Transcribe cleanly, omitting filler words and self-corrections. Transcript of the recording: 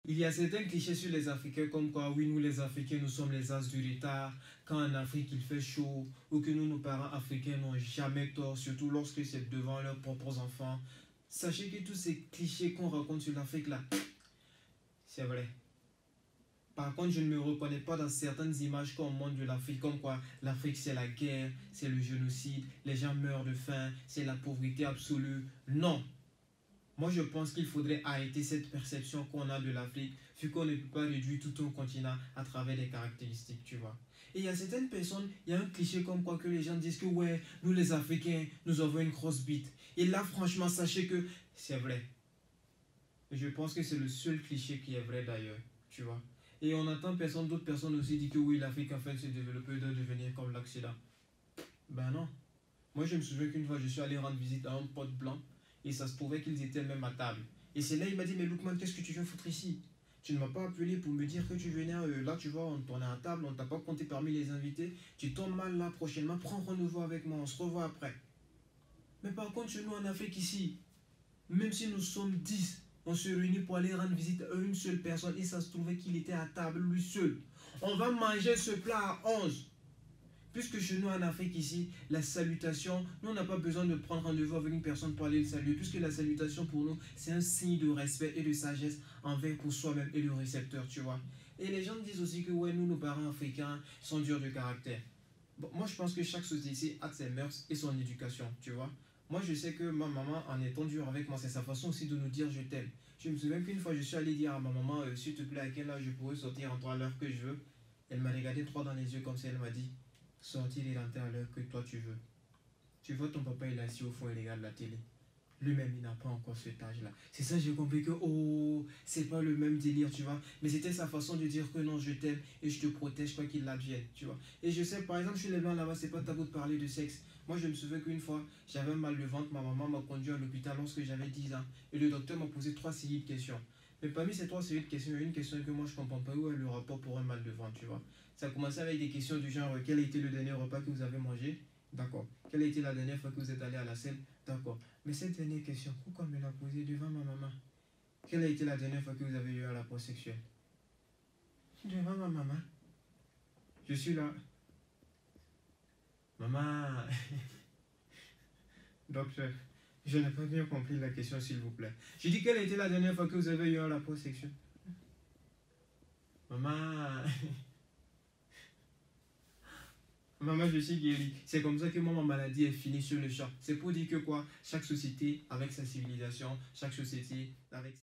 Il y a certains clichés sur les Africains comme quoi, oui, nous les Africains, nous sommes les as du retard. Quand en Afrique il fait chaud, ou que nous, nos parents africains n'ont jamais tort, surtout lorsque c'est devant leurs propres enfants. Sachez que tous ces clichés qu'on raconte sur l'Afrique là, c'est vrai. Par contre, je ne me reconnais pas dans certaines images qu'on montre de l'Afrique, comme quoi l'Afrique c'est la guerre, c'est le génocide, les gens meurent de faim, c'est la pauvreté absolue. Non, moi, je pense qu'il faudrait arrêter cette perception qu'on a de l'Afrique, vu qu'on ne peut pas réduire tout un continent à travers des caractéristiques, tu vois. Et il y a certaines personnes, il y a un cliché comme quoi que les gens disent que, ouais, nous les Africains, nous avons une grosse bite. Et là, franchement, sachez que c'est vrai. Je pense que c'est le seul cliché qui est vrai d'ailleurs, tu vois. Et on entend personne, d'autres personnes aussi dire que oui, l'Afrique en train de se développer, doit devenir comme l'Occident. Ben non. Moi, je me souviens qu'une fois, je suis allé rendre visite à un pote blanc et ça se trouvait qu'ils étaient même à table. Et c'est là il m'a dit, mais Lookman, qu'est-ce que tu viens foutre ici? Tu ne m'as pas appelé pour me dire que tu venais là, tu vois, on est à table, on t'a pas compté parmi les invités. Tu tombes mal là prochainement, prends rendez-vous avec moi, on se revoit après. Mais par contre, chez nous en Afrique ici, même si nous sommes 10, on se réunit pour aller rendre visite à une seule personne et ça se trouvait qu'il était à table lui seul. On va manger ce plat à 11. Puisque chez nous en Afrique ici, la salutation, nous on n'a pas besoin de prendre rendez-vous avec une personne pour aller le saluer, puisque la salutation pour nous, c'est un signe de respect et de sagesse envers pour soi-même et le récepteur, tu vois. Et les gens disent aussi que ouais, nous, nos parents africains sont durs de caractère. Bon, moi je pense que chaque société a ses mœurs et son éducation, tu vois. Moi je sais que ma maman, en étant dure avec moi, c'est sa façon aussi de nous dire je t'aime. Je me souviens qu'une fois je suis allé dire à ma maman, s'il te plaît, à quelle heure je pourrais sortir en toi à l'heure que je veux. Elle m'a regardé droit dans les yeux comme ça, elle m'a dit, sortir et rentrer à l'heure que toi tu veux. Tu vois ton papa il est assis au fond et regarde la télé. Lui-même il n'a pas encore cet âge-là. C'est ça j'ai compris que oh c'est pas le même délire tu vois. Mais c'était sa façon de dire que non je t'aime et je te protège quoi qu'il advienne tu vois. Et je sais par exemple chez les blancs là-bas c'est pas tabou de parler de sexe. Moi je me souviens qu'une fois j'avais mal de ventre, ma maman m'a conduit à l'hôpital lorsque j'avais 10 ans et le docteur m'a posé 3 séries de questions. Mais parmi ces 3 séries de questions, il y a une question que moi je comprends pas où est le rapport pour un mal de ventre tu vois. Ça a commencé avec des questions du genre quel a été le dernier repas que vous avez mangé? D'accord. Quelle a été la dernière fois que vous êtes allé à la scène? D'accord. Mais cette dernière question, pourquoi me la poser devant ma maman? Quelle a été la dernière fois que vous avez eu un rapport sexuel? Devant ma maman. Je suis là. Maman. Docteur, je n'ai pas bien compris la question s'il vous plaît. Je dis quelle a été la dernière fois que vous avez eu un rapport sexuel? Maman. Maman, je suis guéri. C'est comme ça que moi, ma maladie est finie sur le champ. C'est pour dire que quoi? Chaque société avec sa civilisation, chaque société avec